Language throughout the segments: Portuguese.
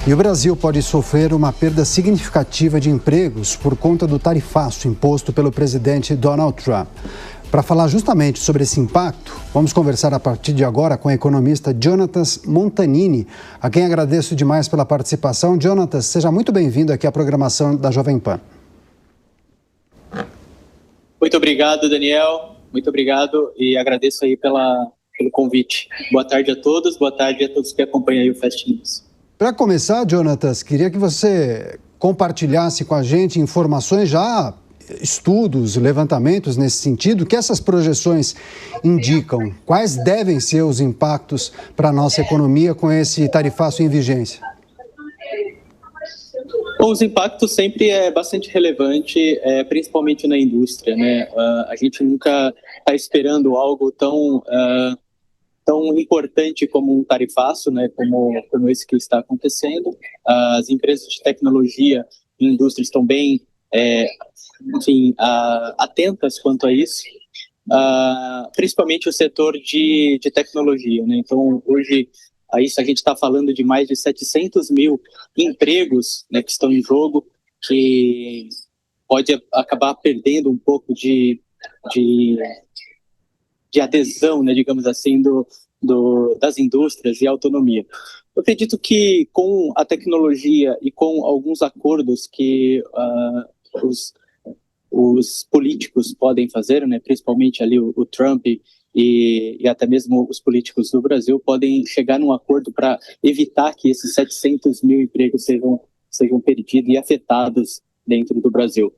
E o Brasil pode sofrer uma perda significativa de empregos por conta do tarifaço imposto pelo presidente Donald Trump. Para falar justamente sobre esse impacto, vamos conversar a partir de agora com o economista Jonatas Montanini, a quem agradeço demais pela participação. Jonatas, seja muito bem-vindo aqui à programação da Jovem Pan. Muito obrigado, Daniel. Muito obrigado e agradeço aí pelo convite. Boa tarde a todos, boa tarde a todos que acompanham aí o Fast News. Para começar, Jonatas, queria que você compartilhasse com a gente informações já, estudos, levantamentos nesse sentido, que essas projeções indicam. Quais devem ser os impactos para a nossa economia com esse tarifaço em vigência? Bom, os impactos sempre é bastante relevante, principalmente na indústria, né? A gente nunca está esperando algo tão importante como um tarifaço, né? Como esse que está acontecendo. As empresas de tecnologia e indústria estão bem atentas quanto a isso, principalmente o setor de tecnologia, né? Então, hoje, a gente está falando de mais de 700 mil empregos, né, que estão em jogo, que pode acabar perdendo um pouco de adesão, né, digamos assim, das indústrias e autonomia. Eu acredito que com a tecnologia e com alguns acordos que os políticos podem fazer, né, principalmente ali o Trump e até mesmo os políticos do Brasil podem chegar num acordo para evitar que esses 700 mil empregos sejam perdidos e afetados dentro do Brasil.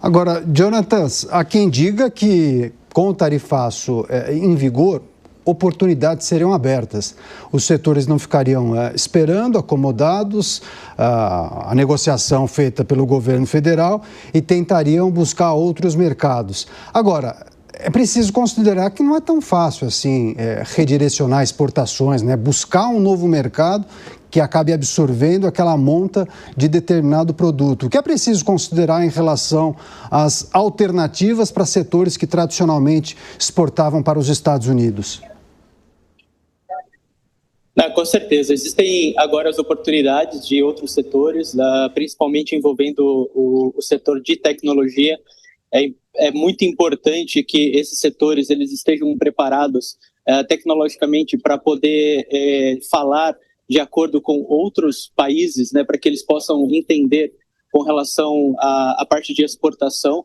Agora, Jonatas, há quem diga que com o tarifaço em vigor, oportunidades seriam abertas. Os setores não ficariam esperando, acomodados, a negociação feita pelo governo federal e tentariam buscar outros mercados. Agora, é preciso considerar que não é tão fácil assim redirecionar exportações, né? Buscar um novo mercado que acabe absorvendo aquela monta de determinado produto. O que é preciso considerar em relação às alternativas para setores que tradicionalmente exportavam para os Estados Unidos? Com certeza. Existem agora as oportunidades de outros setores, principalmente envolvendo o setor de tecnologia. É muito importante que esses setores eles estejam preparados tecnologicamente para poder falar de acordo com outros países, né, para que eles possam entender com relação à parte de exportação,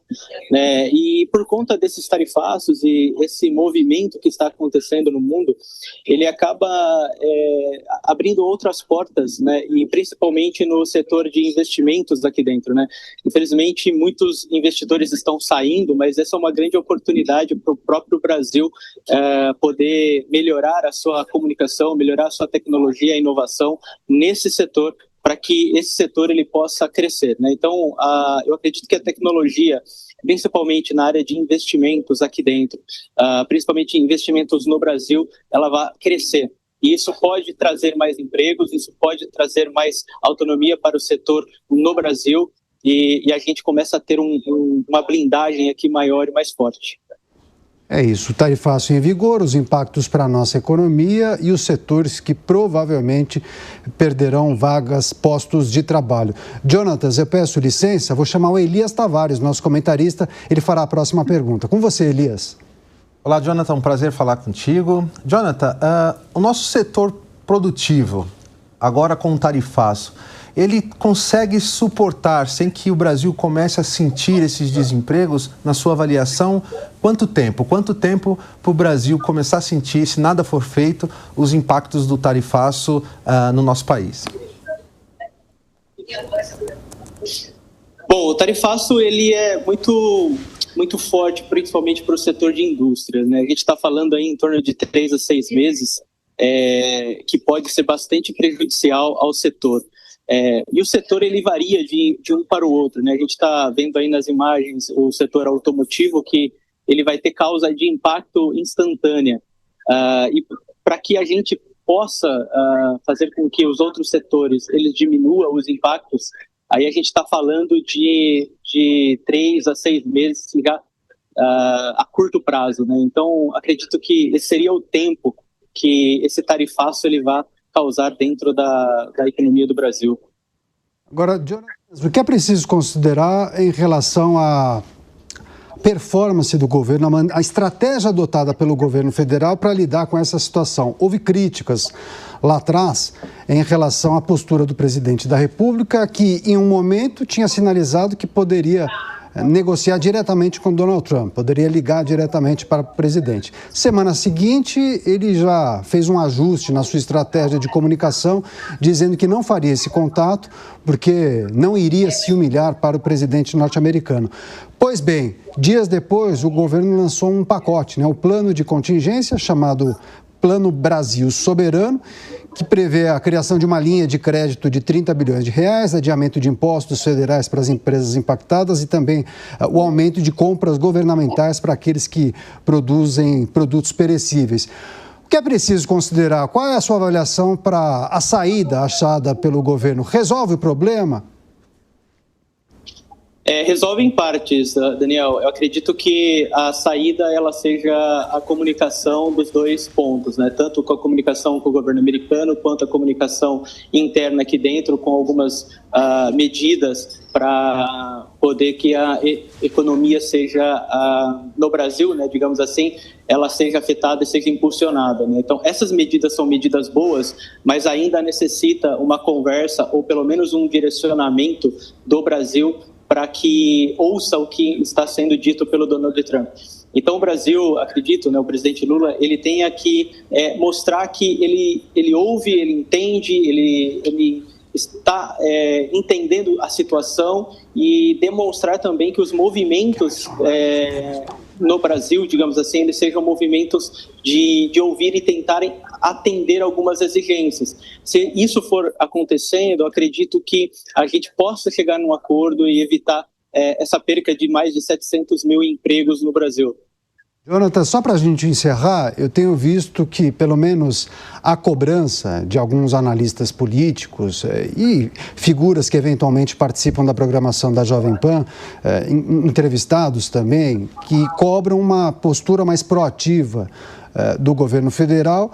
né, e por conta desses tarifaços e esse movimento que está acontecendo no mundo, ele acaba abrindo outras portas, né, e principalmente no setor de investimentos aqui dentro, né. Infelizmente, muitos investidores estão saindo, mas essa é uma grande oportunidade para o próprio Brasil poder melhorar a sua comunicação, melhorar a sua tecnologia e inovação nesse setor, para que esse setor ele possa crescer, né? Então, eu acredito que a tecnologia, principalmente na área de investimentos aqui dentro, principalmente investimentos no Brasil, ela vai crescer. E isso pode trazer mais empregos, isso pode trazer mais autonomia para o setor no Brasil e a gente começa a ter uma blindagem aqui maior e mais forte. É isso, o tarifaço em vigor, os impactos para a nossa economia e os setores que provavelmente perderão vagas, postos de trabalho. Jonatas, eu peço licença, vou chamar o Elias Tavares, nosso comentarista, ele fará a próxima pergunta. Com você, Elias. Olá, Jonathan, um prazer falar contigo. Jonathan, o nosso setor produtivo, agora com o tarifaço, ele consegue suportar, sem que o Brasil comece a sentir esses desempregos, na sua avaliação, quanto tempo? Quanto tempo para o Brasil começar a sentir, se nada for feito, os impactos do tarifaço no nosso país? Bom, o tarifaço ele é muito forte, principalmente para o setor de indústria, né? A gente está falando aí em torno de 3 a 6 meses, que pode ser bastante prejudicial ao setor. E o setor ele varia de um para o outro, né? A gente está vendo aí nas imagens o setor automotivo que ele vai ter causa de impacto instantânea. E para que a gente possa fazer com que os outros setores eles diminuam os impactos, aí a gente está falando de 3 a 6 meses já, a curto prazo, né? Então acredito que esse seria o tempo que esse tarifaço ele vai causar dentro da economia do Brasil. Agora, Jonatas, o que é preciso considerar em relação à performance do governo, a estratégia adotada pelo governo federal para lidar com essa situação? Houve críticas lá atrás em relação à postura do presidente da República, que em um momento tinha sinalizado que poderia negociar diretamente com Donald Trump, poderia ligar diretamente para o presidente. Semana seguinte, ele já fez um ajuste na sua estratégia de comunicação, dizendo que não faria esse contato porque não iria se humilhar para o presidente norte-americano. Pois bem, dias depois, o governo lançou um pacote, o plano de contingência chamado Plano Brasil Soberano, que prevê a criação de uma linha de crédito de 30 bilhões de reais, adiamento de impostos federais para as empresas impactadas e também o aumento de compras governamentais para aqueles que produzem produtos perecíveis. O que é preciso considerar? Qual é a sua avaliação para a saída achada pelo governo? Resolve o problema? Resolve em partes, Daniel. Eu acredito que a saída ela seja a comunicação dos dois pontos, né? Tanto com a comunicação com o governo americano, quanto a comunicação interna aqui dentro, com algumas medidas para poder que a economia seja, no Brasil, né, digamos assim, ela seja afetada e seja impulsionada, né? Então, essas medidas são medidas boas, mas ainda necessita uma conversa ou pelo menos um direcionamento do Brasil para que ouça o que está sendo dito pelo Donald Trump. Então, o Brasil, acredito, né, o presidente Lula, ele tem que mostrar que ele ouve, ele entende, ele está entendendo a situação e demonstrar também que os movimentos no Brasil, digamos assim, eles sejam movimentos de ouvir e tentarem atender algumas exigências. Se isso for acontecendo, eu acredito que a gente possa chegar num acordo e evitar essa perca de mais de 700 mil empregos no Brasil. Jonatas, só para a gente encerrar, eu tenho visto que, pelo menos, a cobrança de alguns analistas políticos e figuras que eventualmente participam da programação da Jovem Pan, entrevistados também, que cobram uma postura mais proativa do governo federal.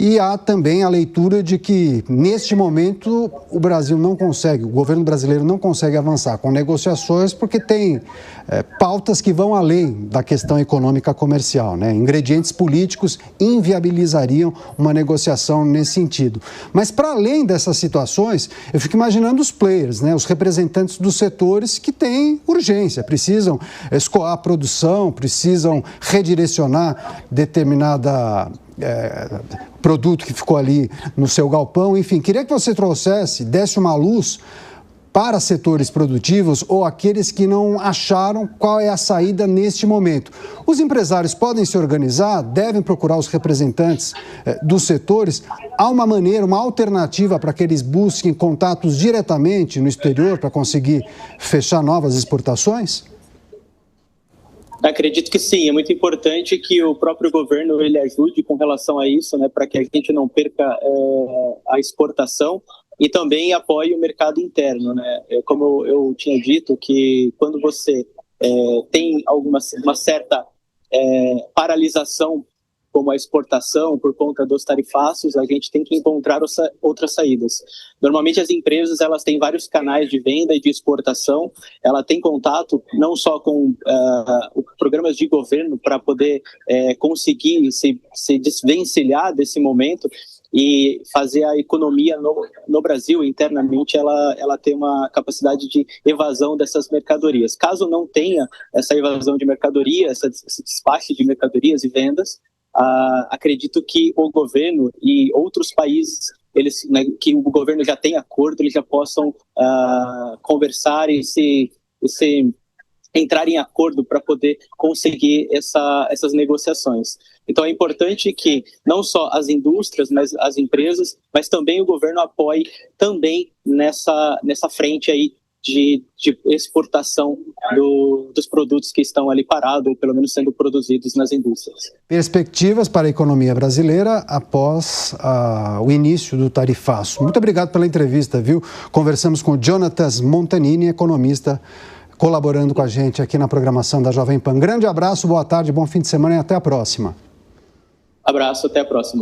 E há também a leitura de que, neste momento, o governo brasileiro não consegue avançar com negociações porque tem pautas que vão além da questão econômica comercial, né? Ingredientes políticos inviabilizariam uma negociação nesse sentido. Mas, para além dessas situações, eu fico imaginando os players, né? Os representantes dos setores que têm urgência, precisam escoar a produção, precisam redirecionar determinada produto que ficou ali no seu galpão. Enfim, queria que você desse uma luz para setores produtivos ou aqueles que não acharam qual é a saída neste momento. Os empresários podem se organizar, devem procurar os representantes dos setores. Há uma maneira, uma alternativa para que eles busquem contatos diretamente no exterior para conseguir fechar novas exportações? Acredito que sim, é muito importante que o próprio governo ele ajude com relação a isso, né, para que a gente não perca a exportação e também apoie o mercado interno, né? Como eu tinha dito, que quando você tem uma certa paralisação como a exportação por conta dos tarifaços, a gente tem que encontrar outras saídas. Normalmente as empresas elas têm vários canais de venda e de exportação, ela tem contato não só com programas de governo para poder conseguir se desvencilhar desse momento e fazer a economia no Brasil internamente ela tem uma capacidade de evasão dessas mercadorias. Caso não tenha essa evasão de mercadoria, esse despacho de mercadorias e vendas, acredito que o governo e outros países que o governo já tem acordo, eles já possam conversar e se entrar em acordo para poder conseguir essas negociações. Então é importante que não só as indústrias, mas as empresas, mas também o governo apoie também nessa frente aí de exportação dos produtos que estão ali parados, ou pelo menos sendo produzidos nas indústrias. Perspectivas para a economia brasileira após o início do tarifaço. Muito obrigado pela entrevista, viu? Conversamos com o Jonatas Montanini, economista, colaborando com a gente aqui na programação da Jovem Pan. Grande abraço, boa tarde, bom fim de semana e até a próxima. Abraço, até a próxima.